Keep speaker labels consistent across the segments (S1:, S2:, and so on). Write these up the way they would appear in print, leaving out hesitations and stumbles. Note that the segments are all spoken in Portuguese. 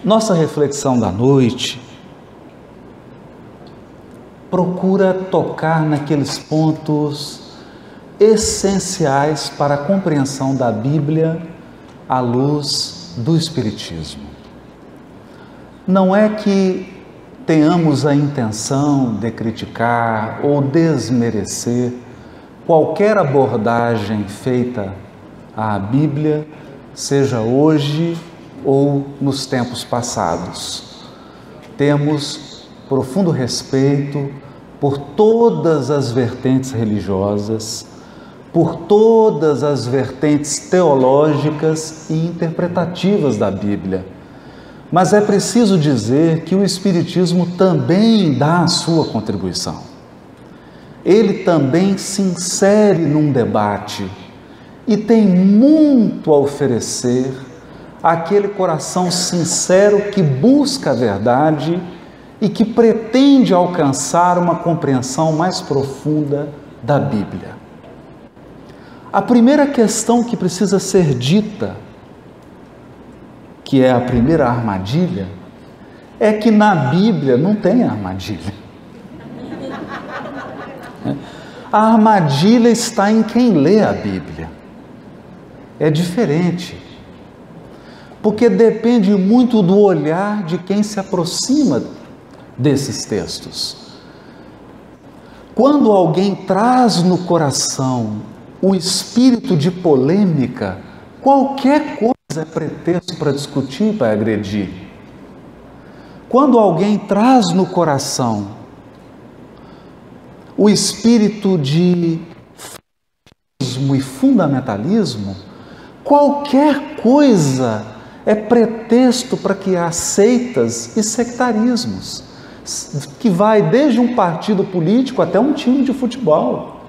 S1: Nossa reflexão da noite procura tocar naqueles pontos essenciais para a compreensão da Bíblia à luz do Espiritismo. Não é que tenhamos a intenção de criticar ou desmerecer qualquer abordagem feita à Bíblia, seja hoje ou nos tempos passados. Temos profundo respeito por todas as vertentes religiosas, por todas as vertentes teológicas e interpretativas da Bíblia. Mas é preciso dizer que o Espiritismo também dá a sua contribuição. Ele também se insere num debate e tem muito a oferecer àquele coração sincero que busca a verdade e que pretende alcançar uma compreensão mais profunda da Bíblia. A primeira questão que precisa ser dita, que é a primeira armadilha, é que na Bíblia não tem armadilha. A armadilha está em quem lê a Bíblia. É diferente, porque depende muito do olhar de quem se aproxima desses textos. Quando alguém traz no coração o espírito de polêmica, qualquer coisa é pretexto para discutir, para agredir. Quando alguém traz no coração o espírito de fanatismo e fundamentalismo, qualquer coisa é pretexto para criar seitas e sectarismos, que vai desde um partido político até um time de futebol.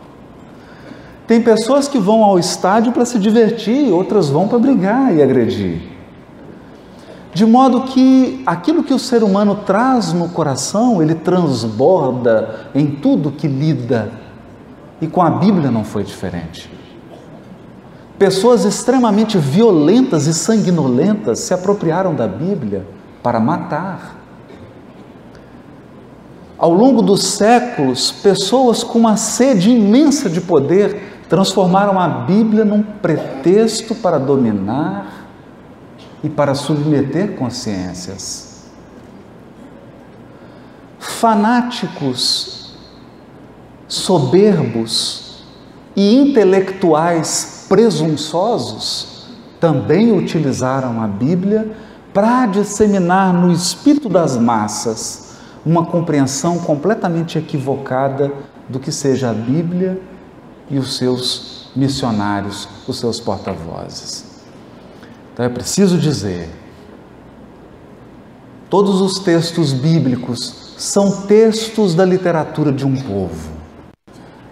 S1: Tem pessoas que vão ao estádio para se divertir, outras vão para brigar e agredir. De modo que aquilo que o ser humano traz no coração, ele transborda em tudo que lida. E com a Bíblia não foi diferente. Pessoas extremamente violentas e sanguinolentas se apropriaram da Bíblia para matar. Ao longo dos séculos, pessoas com uma sede imensa de poder transformaram a Bíblia num pretexto para dominar e para submeter consciências. Fanáticos, soberbos e intelectuais presunçosos também utilizaram a Bíblia para disseminar no espírito das massas uma compreensão completamente equivocada do que seja a Bíblia e os seus missionários, os seus porta-vozes. Então é preciso dizer, todos os textos bíblicos são textos da literatura de um povo.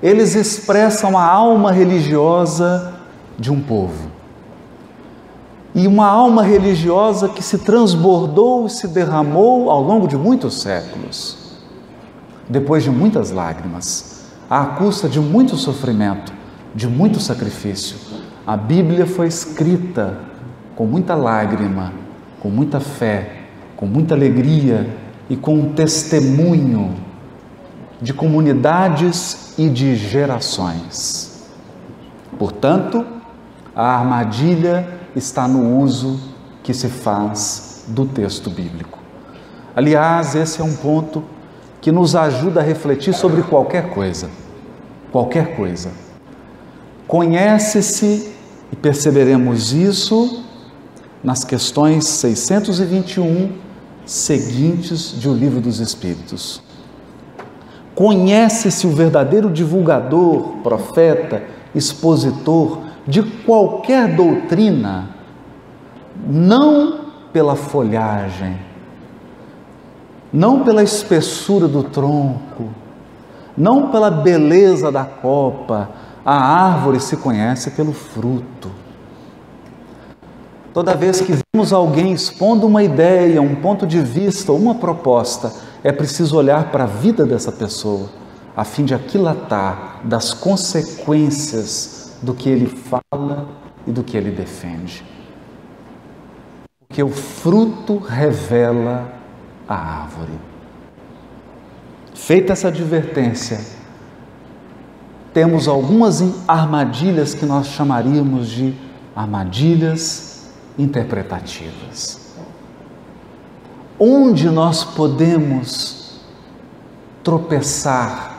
S1: Eles expressam a alma religiosa de um povo. E uma alma religiosa que se transbordou e se derramou ao longo de muitos séculos, depois de muitas lágrimas, à custa de muito sofrimento, de muito sacrifício. A Bíblia foi escrita com muita lágrima, com muita fé, com muita alegria e com um testemunho de comunidades e de gerações. Portanto, a armadilha está no uso que se faz do texto bíblico. Aliás, esse é um ponto que nos ajuda a refletir sobre qualquer coisa. Qualquer coisa. Conhece-se, e perceberemos isso nas questões 621 seguintes de O Livro dos Espíritos. Conhece-se o verdadeiro divulgador, profeta, expositor de qualquer doutrina, não pela folhagem, não pela espessura do tronco, não pela beleza da copa. A árvore se conhece pelo fruto. Toda vez que vemos alguém expondo uma ideia, um ponto de vista, uma proposta, é preciso olhar para a vida dessa pessoa, a fim de aquilatar das consequências do que ele fala e do que ele defende. que o fruto revela a árvore. Feita essa advertência, temos algumas armadilhas que nós chamaríamos de armadilhas interpretativas. Onde nós podemos tropeçar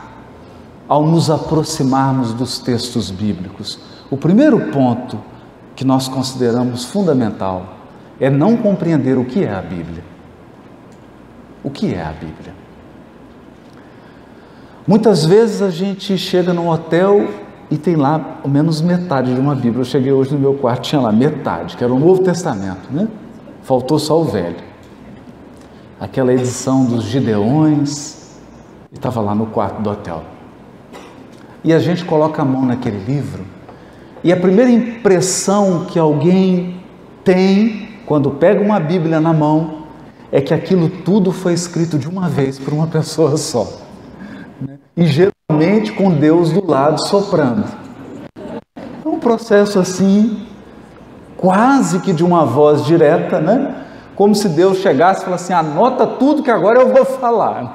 S1: ao nos aproximarmos dos textos bíblicos? O primeiro ponto que nós consideramos fundamental é não compreender o que é a Bíblia. O que é a Bíblia? Muitas vezes a gente chega num hotel e tem lá ao menos metade de uma Bíblia. Eu cheguei hoje no meu quarto, tinha lá metade, que era o Novo Testamento, né? Faltou só o Velho. Aquela edição dos Gideões, e estava lá no quarto do hotel. E a gente coloca a mão naquele livro, e a primeira impressão que alguém tem quando pega uma Bíblia na mão é que aquilo tudo foi escrito de uma vez por uma pessoa só, né? E geralmente com Deus do lado soprando. É um processo assim, quase que de uma voz direta, né? Como se Deus chegasse e falasse assim: anota tudo que agora eu vou falar.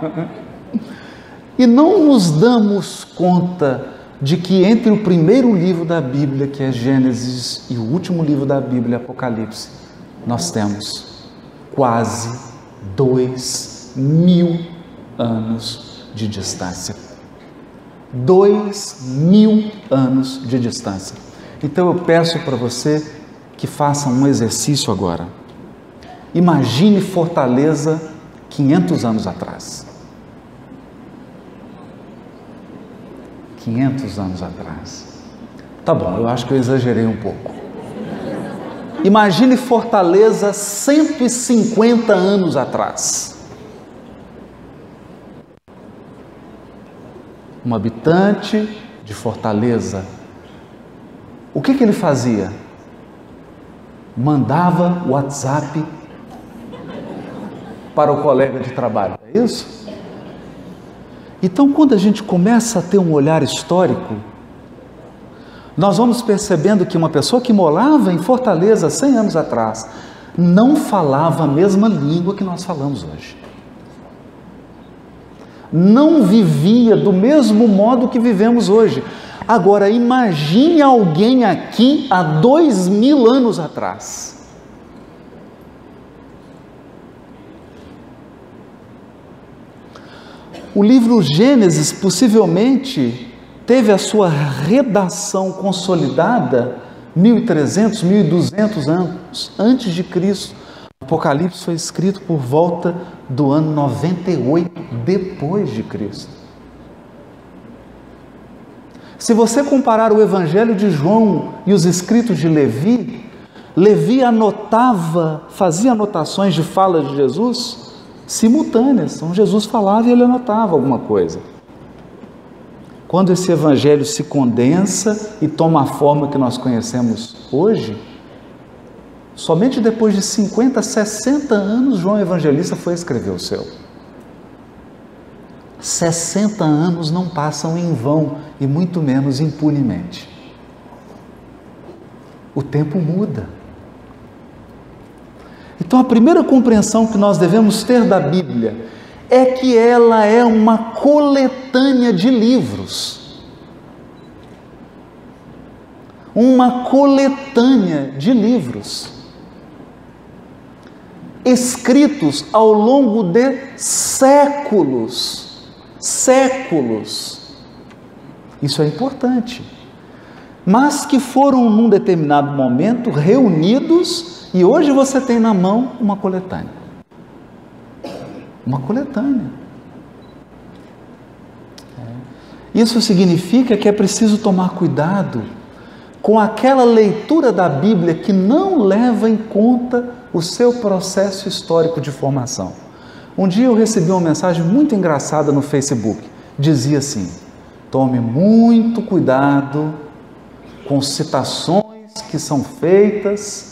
S1: E não nos damos conta de que entre o primeiro livro da Bíblia, que é Gênesis, e o último livro da Bíblia, Apocalipse, nós temos quase 2000 anos de distância. 2000 anos de distância. Então eu peço para você que faça um exercício agora. Imagine Fortaleza 500 anos atrás. 500 anos atrás. Tá bom, eu acho que eu exagerei um pouco. Imagine Fortaleza 150 anos atrás. Um habitante de Fortaleza, o que ele fazia? Mandava WhatsApp para o colega de trabalho, é isso? Então, quando a gente começa a ter um olhar histórico, nós vamos percebendo que uma pessoa que morava em Fortaleza 100 anos atrás não falava a mesma língua que nós falamos hoje. Não vivia do mesmo modo que vivemos hoje. Agora, imagine alguém aqui há 2000 anos atrás. O livro Gênesis possivelmente teve a sua redação consolidada 1300, 1200 anos antes de Cristo. O Apocalipse foi escrito por volta do ano 98 depois de Cristo. Se você comparar o Evangelho de João e os escritos de Levi, Levi anotava, fazia anotações de fala de Jesus simultâneas. Então Jesus falava e ele anotava alguma coisa. Quando esse evangelho se condensa e toma a forma que nós conhecemos hoje, somente depois de 50, 60 anos João Evangelista foi escrever o seu. 60 anos não passam em vão e muito menos impunemente. O tempo muda. Então a primeira compreensão que nós devemos ter da Bíblia é que ela é uma coletânea de livros. Uma coletânea de livros escritos ao longo de séculos. Séculos. Isso é importante. Mas que foram num determinado momento reunidos e hoje você tem na mão uma coletânea. Uma coletânea. Isso significa que é preciso tomar cuidado com aquela leitura da Bíblia que não leva em conta o seu processo histórico de formação. Um dia eu recebi uma mensagem muito engraçada no Facebook. Dizia assim: tome muito cuidado com citações que são feitas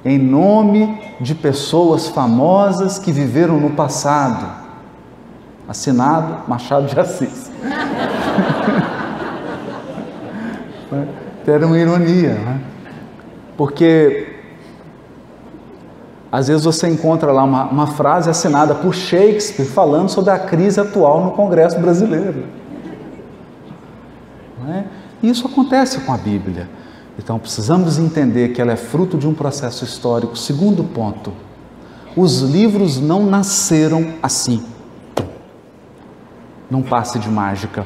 S1: em nome de pessoas famosas que viveram no passado. Assinado Machado de Assis. Era uma ironia, né? Porque Às vezes você encontra lá uma frase assinada por Shakespeare falando sobre a crise atual no Congresso brasileiro. Não é? E isso acontece com a Bíblia. Então precisamos entender que ela é fruto de um processo histórico. Segundo ponto, os livros não nasceram assim, num passe de mágica.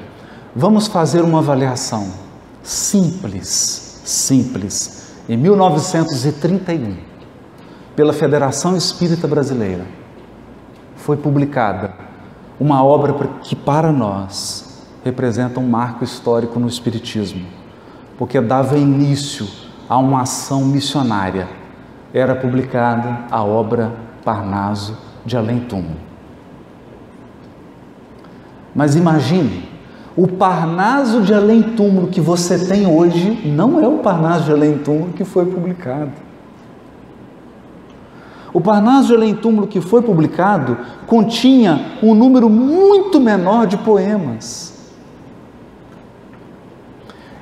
S1: Vamos fazer uma avaliação simples. Em 1931, pela Federação Espírita Brasileira, foi publicada uma obra que para nós representa um marco histórico no Espiritismo, porque dava início a uma ação missionária. Era publicada a obra Parnaso de Além Túmulo. Mas imagine, o Parnaso de Além Túmulo que você tem hoje não é o Parnaso de Além Túmulo que foi publicado. O Parnaso de Além Túmulo que foi publicado continha um número muito menor de poemas.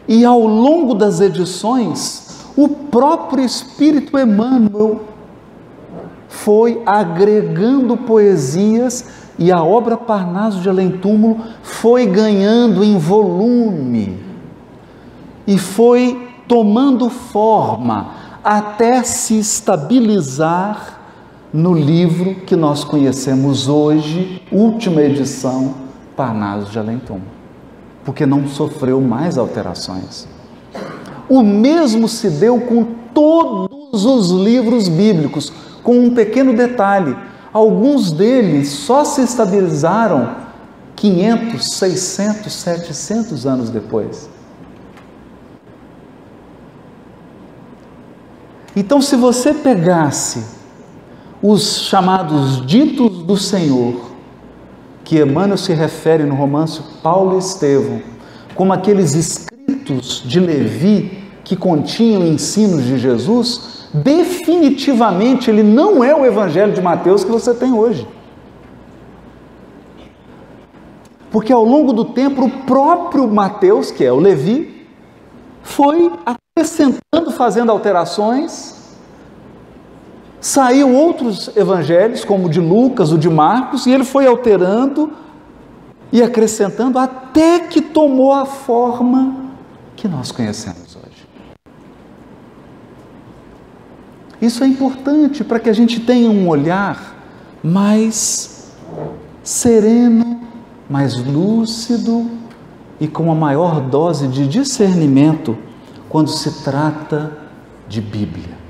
S1: E ao longo das edições, o próprio Espírito Emmanuel foi agregando poesias e a obra Parnaso de Além Túmulo foi ganhando em volume e foi tomando forma até se estabilizar no livro que nós conhecemos hoje, última edição, Parnaso de Além Túmulo, porque não sofreu mais alterações. O mesmo se deu com todos os livros bíblicos, com um pequeno detalhe: alguns deles só se estabilizaram 500, 600, 700 anos depois. Então, se você pegasse os chamados ditos do Senhor, que Emmanuel se refere no romance Paulo e Estevão, como aqueles escritos de Levi que continham ensinos de Jesus, definitivamente ele não é o Evangelho de Mateus que você tem hoje. Porque ao longo do tempo, o próprio Mateus, que é o Levi, foi acrescentando, fazendo alterações. Saiu outros evangelhos, como o de Lucas, o de Marcos, e ele foi alterando e acrescentando até que tomou a forma que nós conhecemos hoje. Isso é importante para que a gente tenha um olhar mais sereno, mais lúcido e com uma maior dose de discernimento quando se trata de Bíblia.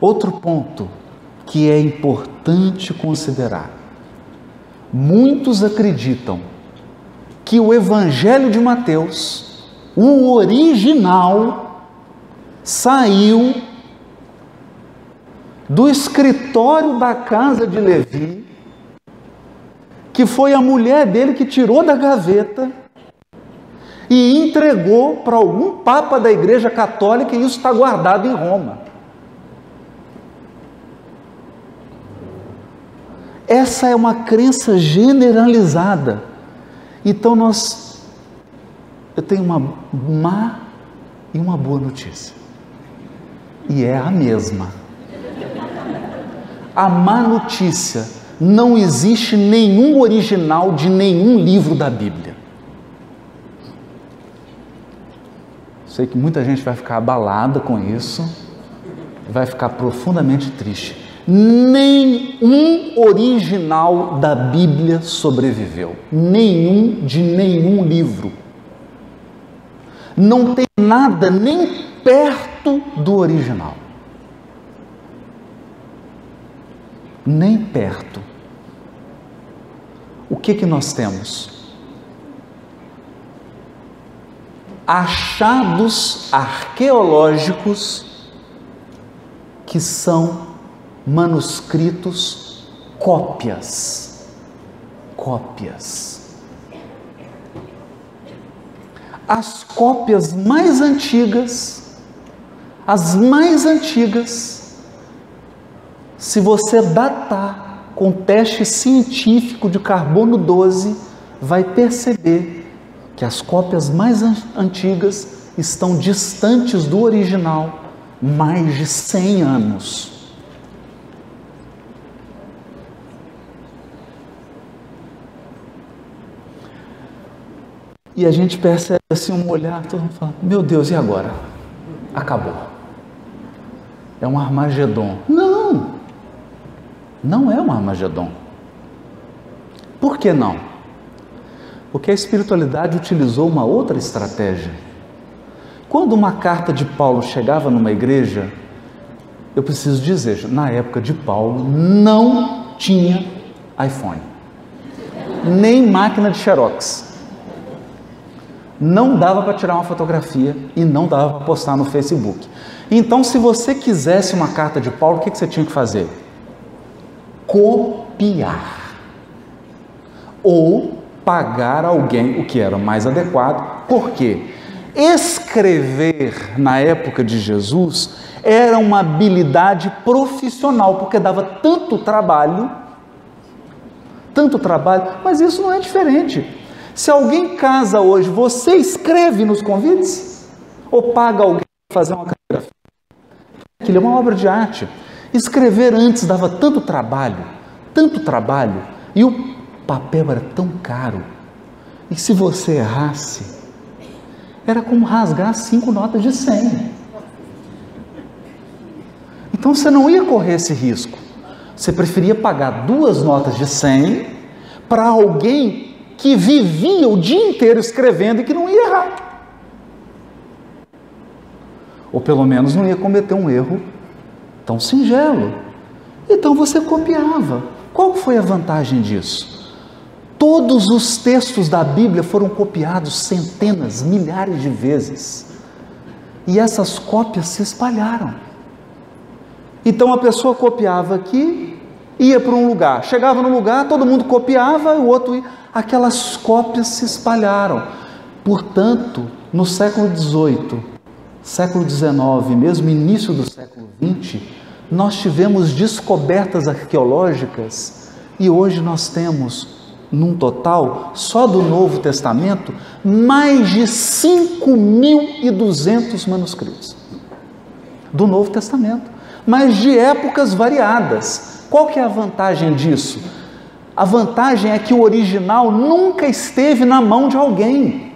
S1: Outro ponto que é importante considerar: muitos acreditam que o Evangelho de Mateus, o original, saiu do escritório da casa de Levi, que foi a mulher dele que tirou da gaveta e entregou para algum papa da Igreja Católica, e isso está guardado em Roma. Essa é uma crença generalizada. Então eu tenho uma má e uma boa notícia, e é a mesma. A má notícia: não existe nenhum original de nenhum livro da Bíblia. Sei que muita gente vai ficar abalada com isso, vai ficar profundamente triste. Nenhum original da Bíblia sobreviveu. Nenhum de nenhum livro. Não tem nada nem perto do original. Nem perto. O que nós temos? Achados arqueológicos que são manuscritos cópias. As cópias mais antigas, se você datar com teste científico de carbono 12, vai perceber que as cópias mais antigas estão distantes do original mais de 100 anos. E a gente percebe assim um olhar, todo mundo fala, meu Deus, e agora? Acabou. É um Armagedon. Não! Não é um Armagedon. Por que não? Porque a espiritualidade utilizou uma outra estratégia. Quando uma carta de Paulo chegava numa igreja, eu preciso dizer, na época de Paulo não tinha iPhone, nem máquina de Xerox. Não dava para tirar uma fotografia e não dava para postar no Facebook. Então, se você quisesse uma carta de Paulo, o que você tinha que fazer? Copiar. Ou pagar alguém, o que era mais adequado. Por quê? Escrever na época de Jesus era uma habilidade profissional, porque dava tanto trabalho, mas isso não é diferente. Se alguém casa hoje, você escreve nos convites? Ou paga alguém para fazer uma caligrafia? Aquilo é uma obra de arte. Escrever antes dava tanto trabalho, e o papel era tão caro. E se você errasse, era como rasgar 5 notas de 100. Então você não ia correr esse risco. Você preferia pagar 2 notas de 100 para alguém que vivia o dia inteiro escrevendo e que não ia errar. Ou pelo menos não ia cometer um erro tão singelo. Então você copiava. Qual foi a vantagem disso? Todos os textos da Bíblia foram copiados centenas, milhares de vezes. E essas cópias se espalharam. Então a pessoa copiava aqui, ia para um lugar, chegava no lugar, todo mundo copiava, o outro ia. Aquelas cópias se espalharam. Portanto, no século XVIII, século XIX, mesmo início do século XX, nós tivemos descobertas arqueológicas e hoje nós temos, num total, só do Novo Testamento, mais de 5.200 manuscritos do Novo Testamento, mas de épocas variadas. Qual que é a vantagem disso? A vantagem é que o original nunca esteve na mão de alguém.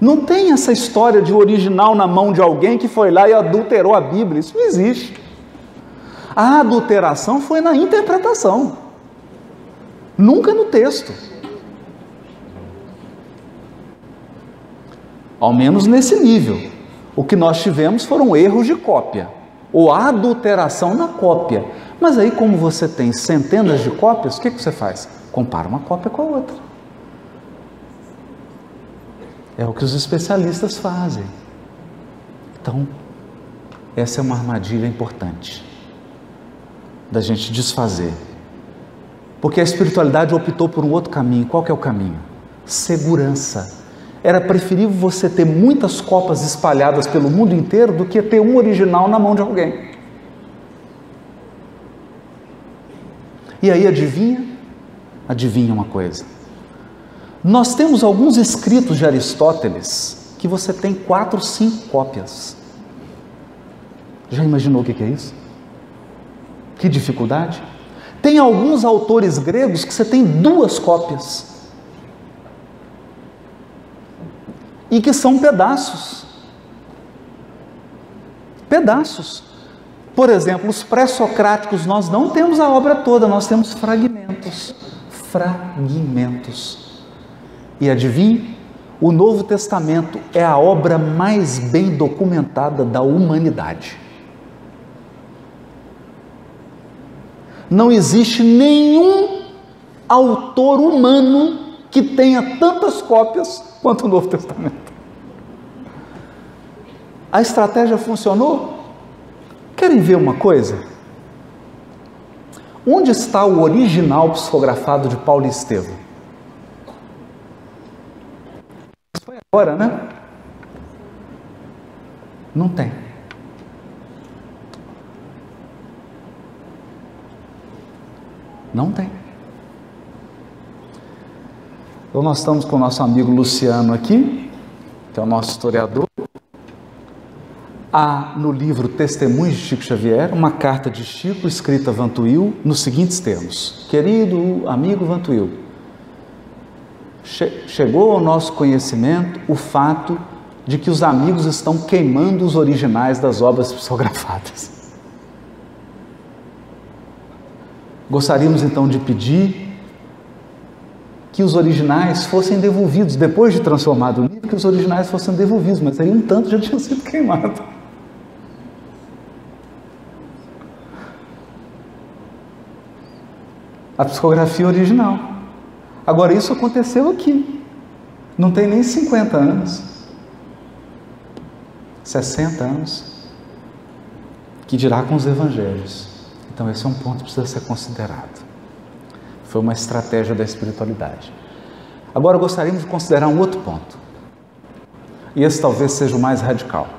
S1: Não tem essa história de original na mão de alguém que foi lá e adulterou a Bíblia. Isso não existe. A adulteração foi na interpretação, nunca no texto. Ao menos nesse nível. O que nós tivemos foram erros de cópia, ou adulteração na cópia. Mas aí, como você tem centenas de cópias, o que você faz? Compara uma cópia com a outra. É o que os especialistas fazem. Então, essa é uma armadilha importante da gente desfazer. Porque a espiritualidade optou por um outro caminho. Qual que é o caminho? Segurança. Era preferível você ter muitas cópias espalhadas pelo mundo inteiro do que ter um original na mão de alguém. E aí adivinha? Adivinha uma coisa. Nós temos alguns escritos de Aristóteles que você tem 4, 5 cópias. Já imaginou o que é isso? Que dificuldade? Tem alguns autores gregos que você tem 2 cópias. E que são pedaços. Pedaços. Por exemplo, os pré-socráticos, nós não temos a obra toda, nós temos fragmentos. Fragmentos. E adivinhe, o Novo Testamento é a obra mais bem documentada da humanidade. Não existe nenhum autor humano que tenha tantas cópias quanto o Novo Testamento. A estratégia funcionou? Querem ver uma coisa? Onde está o original psicografado de Paulo e Estevão? Foi agora, né? Não tem. Não tem. Então nós estamos com o nosso amigo Luciano aqui, que é o nosso historiador, Há no livro Testemunhos de Chico Xavier uma carta de Chico escrita a Vantuil nos seguintes termos: querido amigo Vantuil, chegou ao nosso conhecimento o fato de que os amigos estão queimando os originais das obras psicografadas. Gostaríamos então de pedir que os originais fossem devolvidos, depois de transformado o livro, que os originais fossem devolvidos, mas aí um tanto já tinha sido queimado. A psicografia original. Agora, isso aconteceu aqui, não tem nem 50 anos, 60 anos, que dirá com os evangelhos. Então esse é um ponto que precisa ser considerado. Foi uma estratégia da espiritualidade. Agora gostaríamos de considerar um outro ponto, e esse talvez seja o mais radical.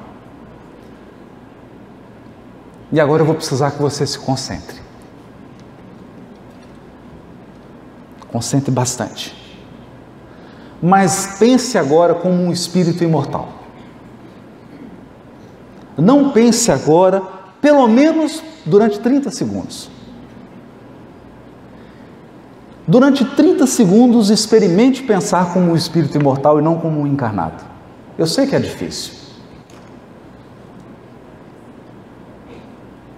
S1: E agora eu vou precisar que você se concentre. Concentre bastante. Mas pense agora como um espírito imortal. Não pense agora, pelo menos durante 30 segundos. Durante 30 segundos, experimente pensar como um espírito imortal e não como um encarnado. Eu sei que é difícil.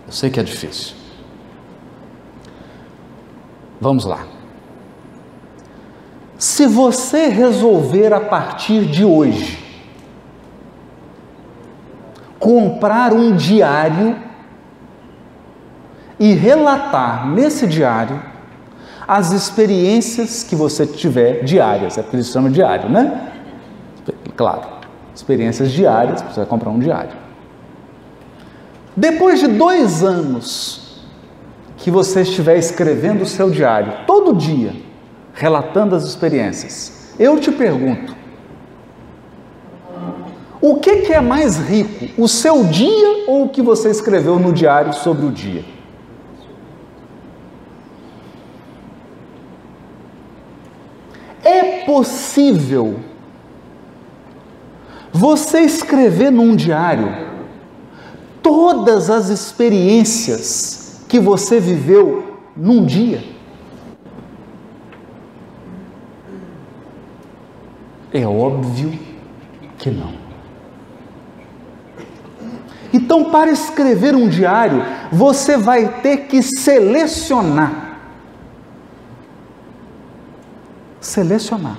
S1: Eu sei que é difícil. Vamos lá. Se você resolver a partir de hoje comprar um diário e relatar nesse diário as experiências que você tiver diárias, é porque eles chamam diário, né? Claro, experiências diárias, você vai comprar um diário. Depois de 2 anos que você estiver escrevendo o seu diário, todo dia, relatando as experiências, eu te pergunto, o que é mais rico, o seu dia ou o que você escreveu no diário sobre o dia? É possível você escrever num diário todas as experiências que você viveu num dia? É óbvio que não. Então, para escrever um diário, você vai ter que selecionar. Selecionar.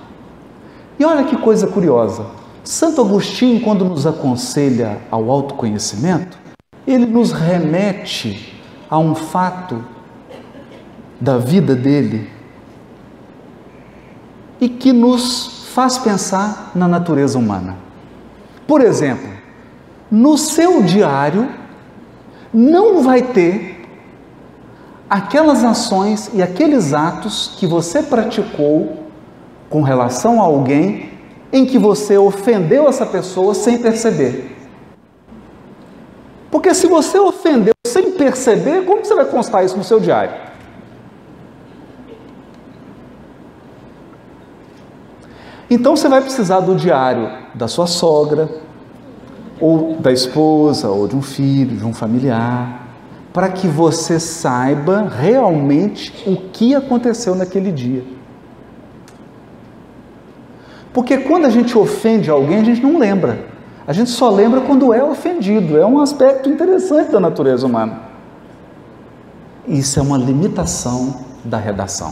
S1: E olha que coisa curiosa. Santo Agostinho, quando nos aconselha ao autoconhecimento, ele nos remete a um fato da vida dele e que nos faz pensar na natureza humana. Por exemplo, no seu diário não vai ter aquelas ações e aqueles atos que você praticou com relação a alguém em que você ofendeu essa pessoa sem perceber. Porque se você ofendeu sem perceber, como você vai constar isso no seu diário? Então você vai precisar do diário da sua sogra, ou da esposa, ou de um filho, de um familiar, para que você saiba realmente o que aconteceu naquele dia. Porque quando a gente ofende alguém, a gente não lembra. A gente só lembra quando é ofendido. É um aspecto interessante da natureza humana. Isso é uma limitação da redação.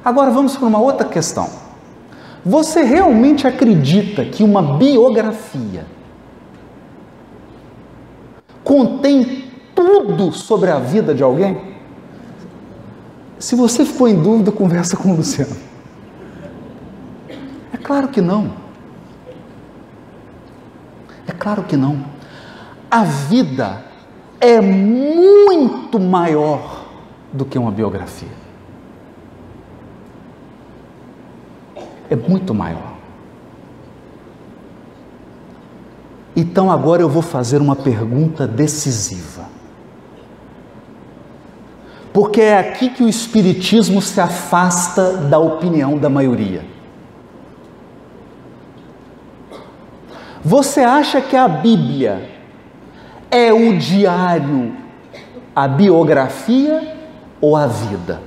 S1: Agora vamos para uma outra questão. Você realmente acredita que uma biografia contém tudo sobre a vida de alguém? Se você ficou em dúvida, conversa com o Luciano. É claro que não. É claro que não. A vida é muito maior do que uma biografia. É muito maior. Então agora eu vou fazer uma pergunta decisiva. Porque é aqui que o Espiritismo se afasta da opinião da maioria. Você acha que a Bíblia É o diário, a biografia ou a vida?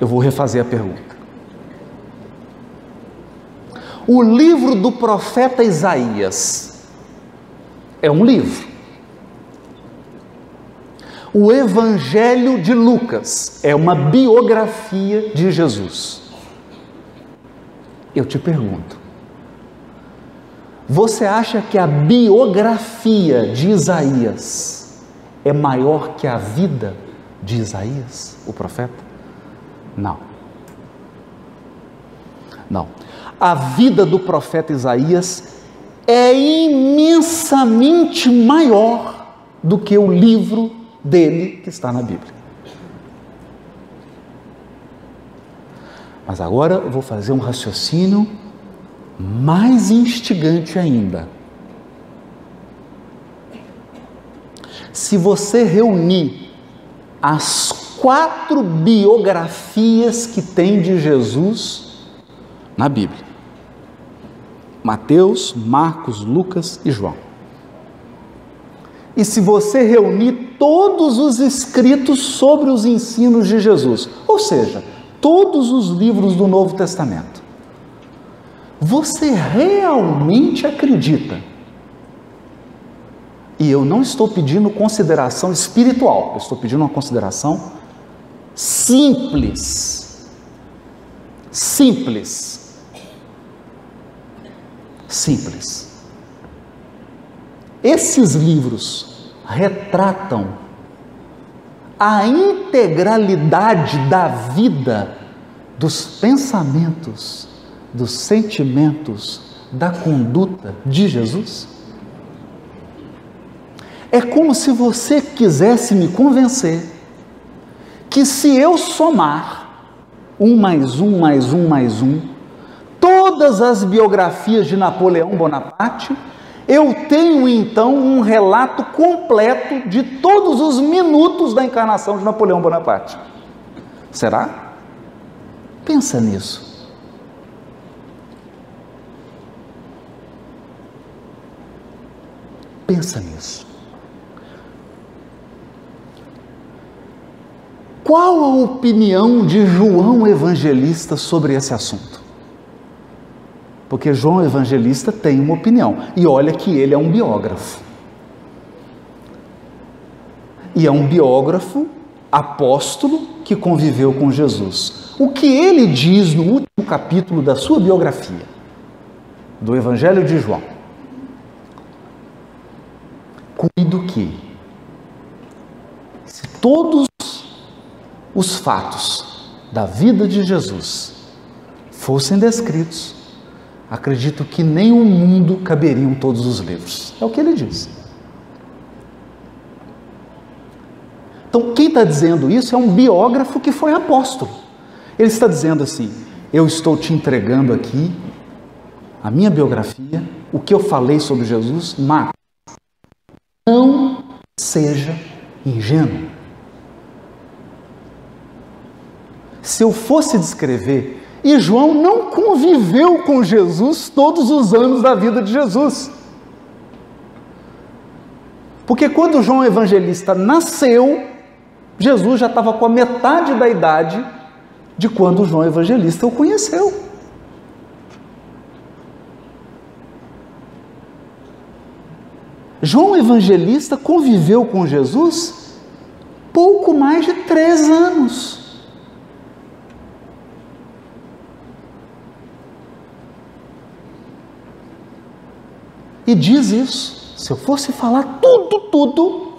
S1: Eu vou refazer a pergunta. O livro do profeta Isaías é um livro. O Evangelho de Lucas é uma biografia de Jesus. Eu te pergunto, você acha que a biografia de Isaías é maior que a vida de Isaías, o profeta? Não. Não. A vida do profeta Isaías é imensamente maior do que o livro dele que está na Bíblia. Mas agora eu vou fazer um raciocínio mais instigante ainda. Se você reunir as 4 biografias que tem de Jesus na Bíblia: Mateus, Marcos, Lucas e João. E se você reunir todos os escritos sobre os ensinos de Jesus, ou seja, todos os livros do Novo Testamento, você realmente acredita? E eu não estou pedindo consideração espiritual, eu estou pedindo uma consideração simples. Simples. Simples. Esses livros retratam a integralidade da vida, dos pensamentos, dos sentimentos, da conduta de Jesus? É como se você quisesse me convencer que se eu somar 1 mais 1 mais 1 mais 1, todas as biografias de Napoleão Bonaparte, eu tenho então um relato completo de todos os minutos da encarnação de Napoleão Bonaparte. Será? Pensa nisso. Pensa nisso. Qual a opinião de João Evangelista sobre esse assunto? Porque João Evangelista tem uma opinião, e olha que ele é um biógrafo. E é um biógrafo apóstolo que conviveu com Jesus. O que ele diz no último capítulo da sua biografia, do Evangelho de João? Cuido que, se todos os fatos da vida de Jesus fossem descritos, acredito que nem o mundo caberiam todos os livros. É o que ele diz. Então, quem está dizendo isso é um biógrafo que foi apóstolo. Ele está dizendo assim: eu estou te entregando aqui a minha biografia, o que eu falei sobre Jesus, mas não seja ingênuo. Se eu fosse descrever, e João não conviveu com Jesus todos os anos da vida de Jesus. Porque quando João Evangelista nasceu, Jesus já estava com a metade da idade de quando João Evangelista o conheceu. João Evangelista conviveu com Jesus pouco mais de 3 anos. E diz isso: se eu fosse falar tudo,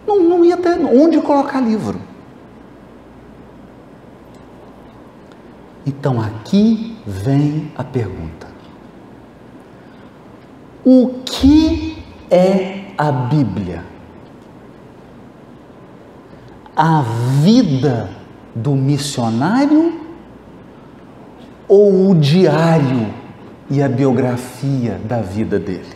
S1: não ia ter onde colocar livro. Então aqui vem a pergunta: o que é a Bíblia? A vida do missionário ou o diário e a biografia da vida dele?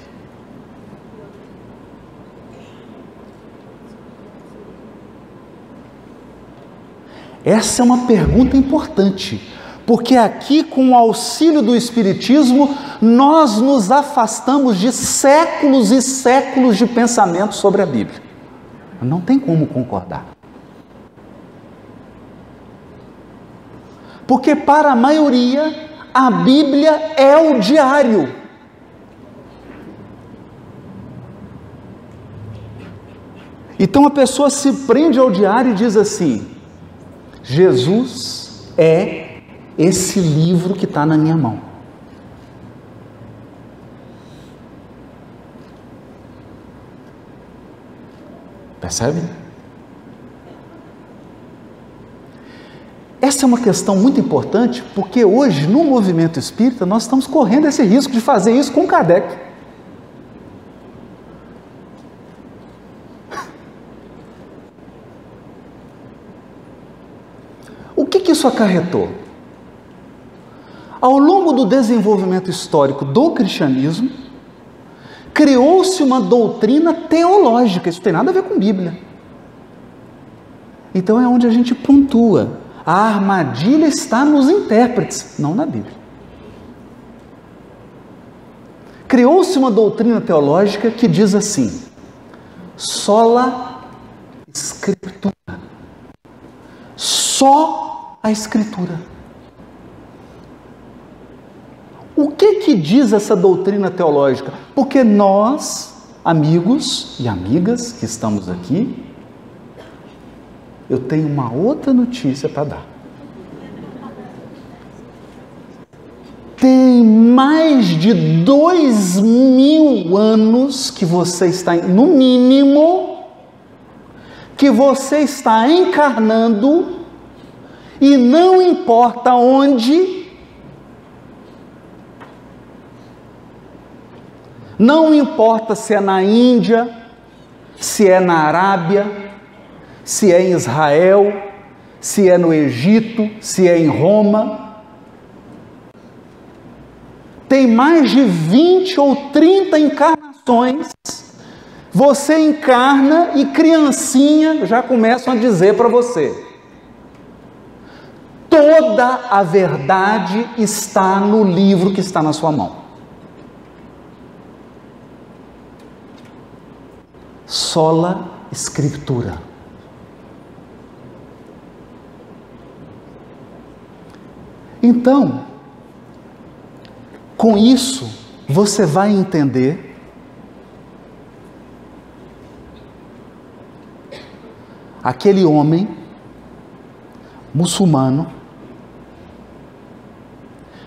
S1: Essa é uma pergunta importante, Porque aqui, com o auxílio do Espiritismo, nós nos afastamos de séculos e séculos de pensamento sobre a Bíblia. Não tem como concordar. Porque para a maioria, a Bíblia é o diário. Então a pessoa se prende ao diário e diz assim: Jesus é esse livro que está na minha mão. Percebe? Essa é uma questão muito importante, porque hoje, no movimento espírita, nós estamos correndo esse risco de fazer isso com Kardec. O que isso acarretou? Ao longo do desenvolvimento histórico do cristianismo, criou-se uma doutrina teológica, isso tem nada a ver com Bíblia. Então é onde a gente pontua. A armadilha está nos intérpretes, não na Bíblia. Criou-se uma doutrina teológica que diz assim: sola Escritura. Só a Escritura. O que diz essa doutrina teológica? Porque nós, amigos e amigas que estamos aqui, eu tenho uma outra notícia para dar. Tem mais de 2000 anos que você está, no mínimo, que você está encarnando, e não importa onde, não importa se é na Índia, se é na Arábia, se é em Israel, se é no Egito, se é em Roma. Tem mais de 20 ou 30 encarnações. Você encarna e criancinha já começam a dizer para você: toda a verdade está no livro que está na sua mão. Sola Escritura. Então, com isso, você vai entender aquele homem muçulmano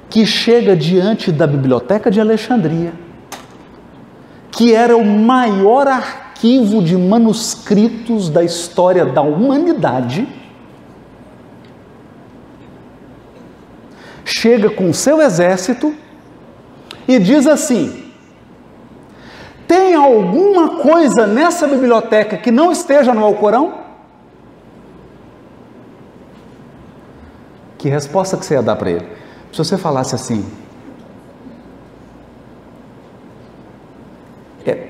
S1: que chega diante da Biblioteca de Alexandria, que era o maior arquivo de manuscritos da história da humanidade, chega com o seu exército e diz assim: tem alguma coisa nessa biblioteca que não esteja no Alcorão? Que resposta que você ia dar para ele? Se você falasse assim: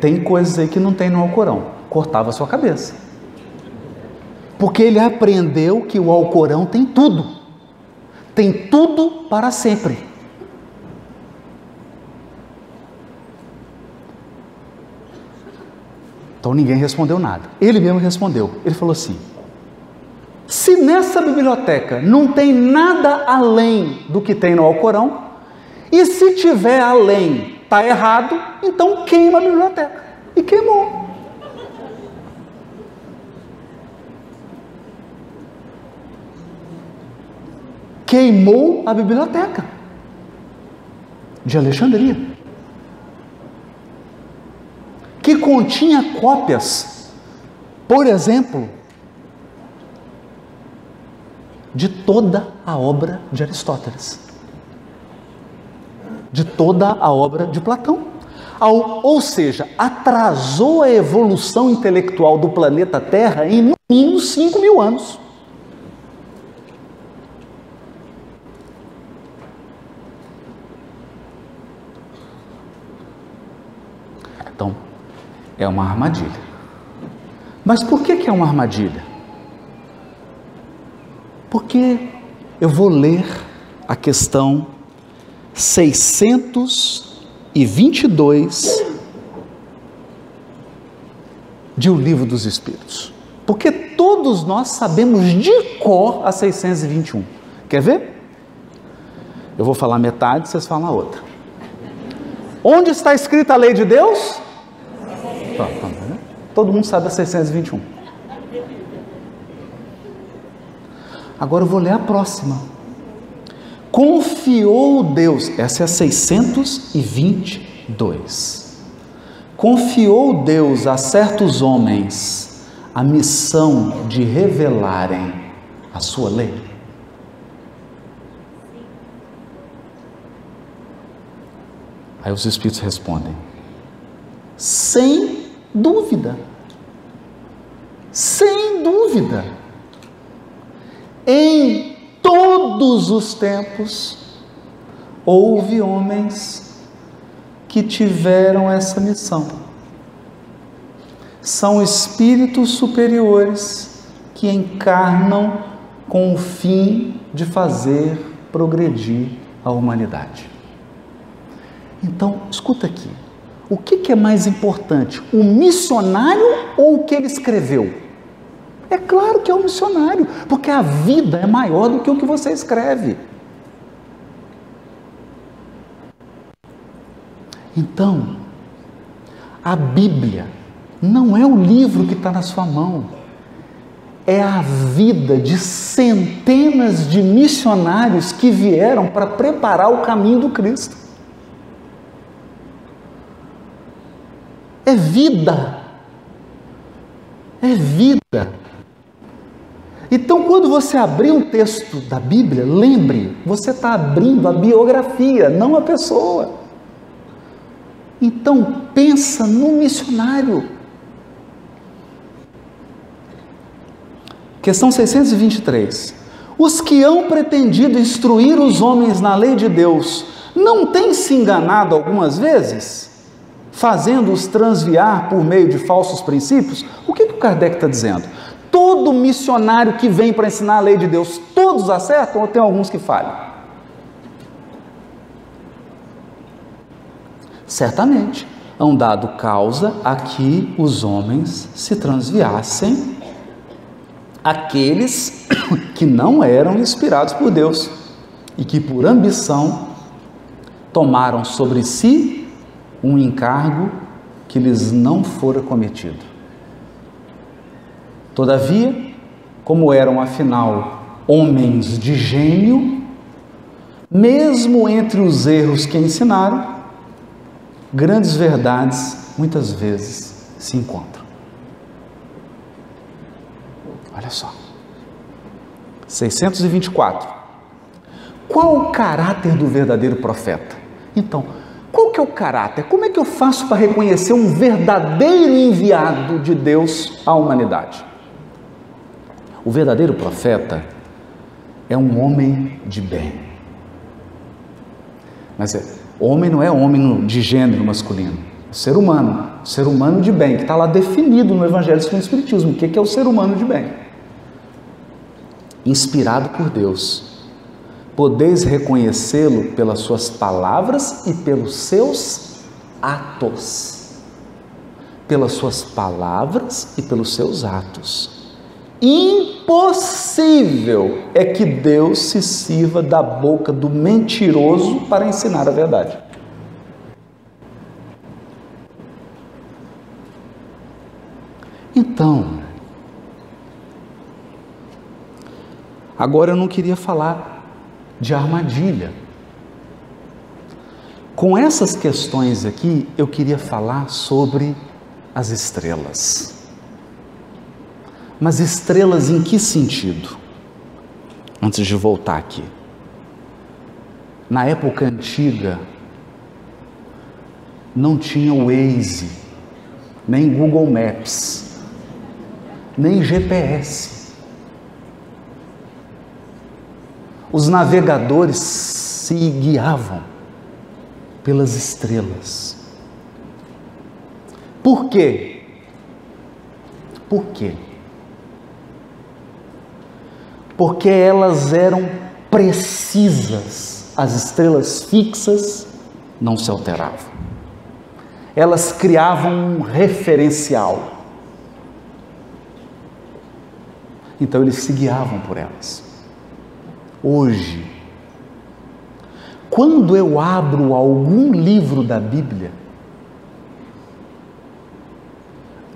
S1: tem coisas aí que não tem no Alcorão, cortava a sua cabeça. Porque ele aprendeu que o Alcorão tem tudo. Tem tudo para sempre. Então ninguém respondeu nada. Ele mesmo respondeu. Ele falou assim: se nessa biblioteca não tem nada além do que tem no Alcorão, e se tiver além, está errado, então queima a biblioteca. E queimou. Queimou a biblioteca de Alexandria, que continha cópias, por exemplo, de toda a obra de Aristóteles, de toda a obra de Platão. Ou seja, atrasou a evolução intelectual do planeta Terra em no mínimo 5.000 anos. Então, é uma armadilha. Mas por que é uma armadilha? Porque eu vou ler a questão 622 de O Livro dos Espíritos. Porque todos nós sabemos de cor a 621. Quer ver? Eu vou falar metade, vocês falam a outra. Onde está escrita a lei de Deus? Todo mundo sabe a 621. Agora eu vou ler a próxima. Confiou Deus, essa é a 622. Confiou Deus a certos homens a missão de revelarem a sua lei. Aí os Espíritos respondem: sem dúvida. Sem dúvida. Em todos os tempos houve homens que tiveram essa missão. São espíritos superiores que encarnam com o fim de fazer progredir a humanidade. Então, escuta aqui. O que é mais importante, o missionário ou o que ele escreveu? É claro que é o missionário, porque a vida é maior do que o que você escreve. Então, a Bíblia não é o livro que está na sua mão, é a vida de centenas de missionários que vieram para preparar o caminho do Cristo. É vida. É vida. Então, quando você abrir um texto da Bíblia, lembre, você está abrindo a biografia, não a pessoa. Então, pensa no missionário. Questão 623. Os que hão pretendido instruir os homens na lei de Deus, não têm se enganado algumas vezes? Fazendo-os transviar por meio de falsos princípios? O que o Kardec está dizendo? Todo missionário que vem para ensinar a lei de Deus, todos acertam ou tem alguns que falham? Certamente, hão dado causa a que os homens se transviassem, aqueles que não eram inspirados por Deus e que por ambição tomaram sobre si um encargo que lhes não fora cometido. Todavia, como eram afinal homens de gênio, mesmo entre os erros que ensinaram, grandes verdades muitas vezes se encontram. Olha só. 624. Qual o caráter do verdadeiro profeta? Então, qual que é o caráter? Como é que eu faço para reconhecer um verdadeiro enviado de Deus à humanidade? O verdadeiro profeta é um homem de bem. Mas homem não é homem de gênero masculino, é ser humano de bem, que está lá definido no Evangelho segundo o Espiritismo. O que é o ser humano de bem? Inspirado por Deus. Podeis reconhecê-lo pelas suas palavras e pelos seus atos. Pelas suas palavras e pelos seus atos. Impossível é que Deus se sirva da boca do mentiroso para ensinar a verdade. Então, agora eu não queria falar de armadilha. Com essas questões aqui, eu queria falar sobre as estrelas. Mas estrelas em que sentido? Antes de voltar aqui. Na época antiga, não tinha o Waze, nem Google Maps, nem GPS. Os navegadores se guiavam pelas estrelas. Por quê? Por quê? Porque elas eram precisas, as estrelas fixas não se alteravam. Elas criavam um referencial. Então eles se guiavam por elas. Hoje, quando eu abro algum livro da Bíblia,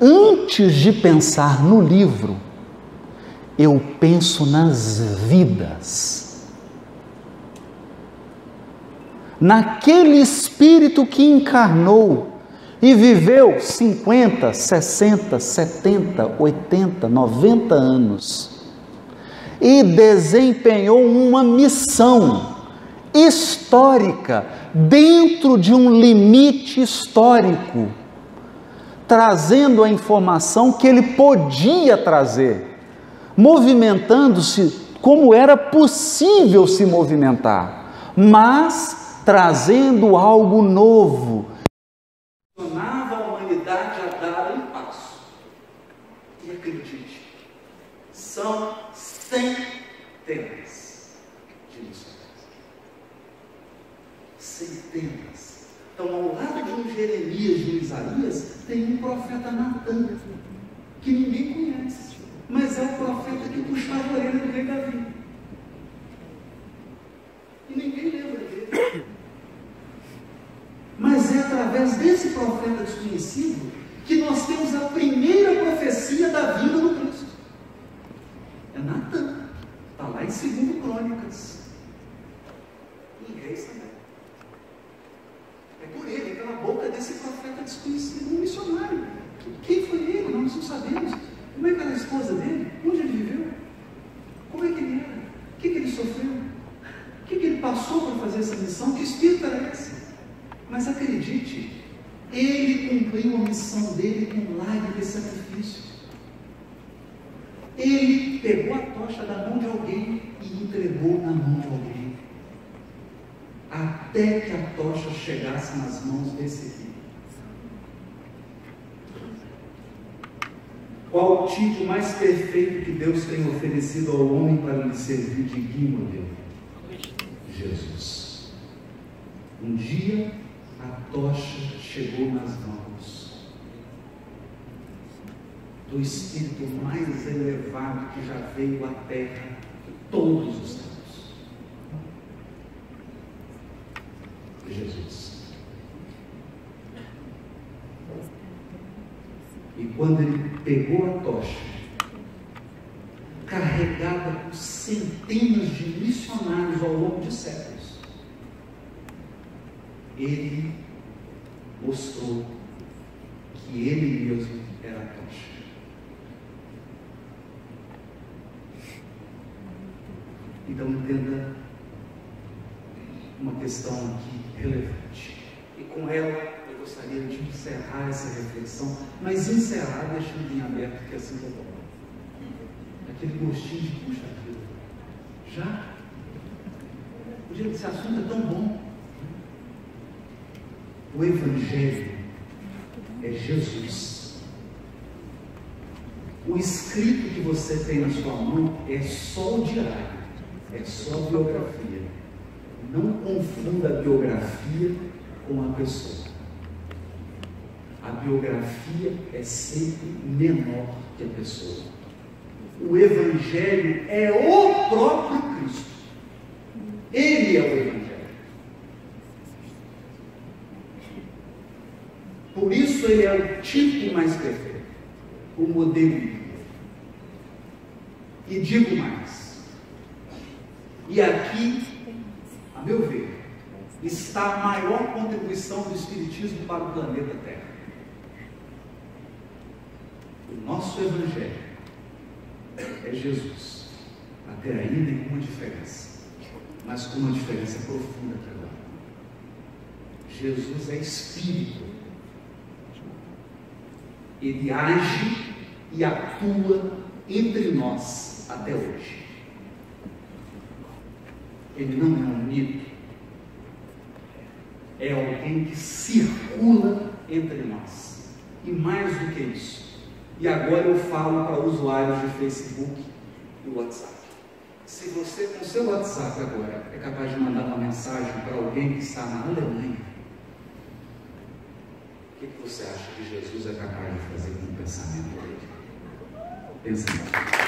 S1: antes de pensar no livro, eu penso nas vidas, naquele espírito que encarnou e viveu 50, 60, 70, 80, 90 anos e desempenhou uma missão histórica dentro de um limite histórico, trazendo a informação que ele podia trazer, movimentando-se como era possível se movimentar, mas trazendo algo novo. Funcionava a humanidade a dar um passo. E acredite, são centenas de missionários. Centenas. Então, ao lado de um Jeremias, de um Isaías, tem um profeta Natan, que ninguém conhece, mas é o profeta que puxava a orelha do rei Davi. E ninguém lembra dele. Mas é através desse profeta desconhecido que nós temos a primeira profecia da vinda do Cristo. É Natan. Está lá em 2 Crônicas. Em Reis também. É por ele, pela boca desse profeta desconhecido, um missionário. Quem foi ele? Nós não sabemos. Como é que era a esposa dele? Onde ele viveu? Como é que ele era? O que ele sofreu? O que ele passou para fazer essa missão? Que espírito era esse? Mas acredite, ele cumpriu a missão dele com lágrimas e sacrifício. Ele pegou a tocha da mão de alguém e entregou na mão de alguém, até que a tocha chegasse nas mãos desse filho. Qual o tipo mais perfeito que Deus tem oferecido ao homem para lhe servir de guia e modelo? Jesus. Um dia a tocha chegou nas mãos do Espírito mais elevado que já veio à Terra de todos os tempos. Jesus. E quando ele pegou a tocha, carregada por centenas de missionários ao longo de séculos, ele mostrou que ele mesmo era a tocha. Então entenda uma questão aqui relevante, e com ela eu gostaria de encerrar essa reflexão, mas encerrar deixando em aberto, que assim que eu vou. Aquele gostinho de puxa vida. Já? Esse assunto é tão bom. O Evangelho é Jesus. O escrito que você tem na sua mão é só o diário, é só a biografia. Não confunda a biografia com a pessoa. A biografia é sempre menor que a pessoa. O Evangelho é o próprio Cristo. Ele é o Evangelho. Por isso ele é o tipo mais perfeito, o modelo. E digo mais, e aqui, a meu ver, está a maior contribuição do Espiritismo para o planeta Terra. O nosso Evangelho é Jesus. Até aí nenhuma diferença, mas com uma diferença profunda aqui agora. Jesus é Espírito. Ele age e atua entre nós até hoje. Ele não é um mito, é alguém que circula entre nós. E mais do que isso, e agora eu falo para usuários de Facebook e WhatsApp,
S2: Se você, com o seu WhatsApp agora, é capaz de mandar uma mensagem para alguém que está na Alemanha, o que você acha que Jesus é capaz de fazer com o pensamento dele? Pensa nisso.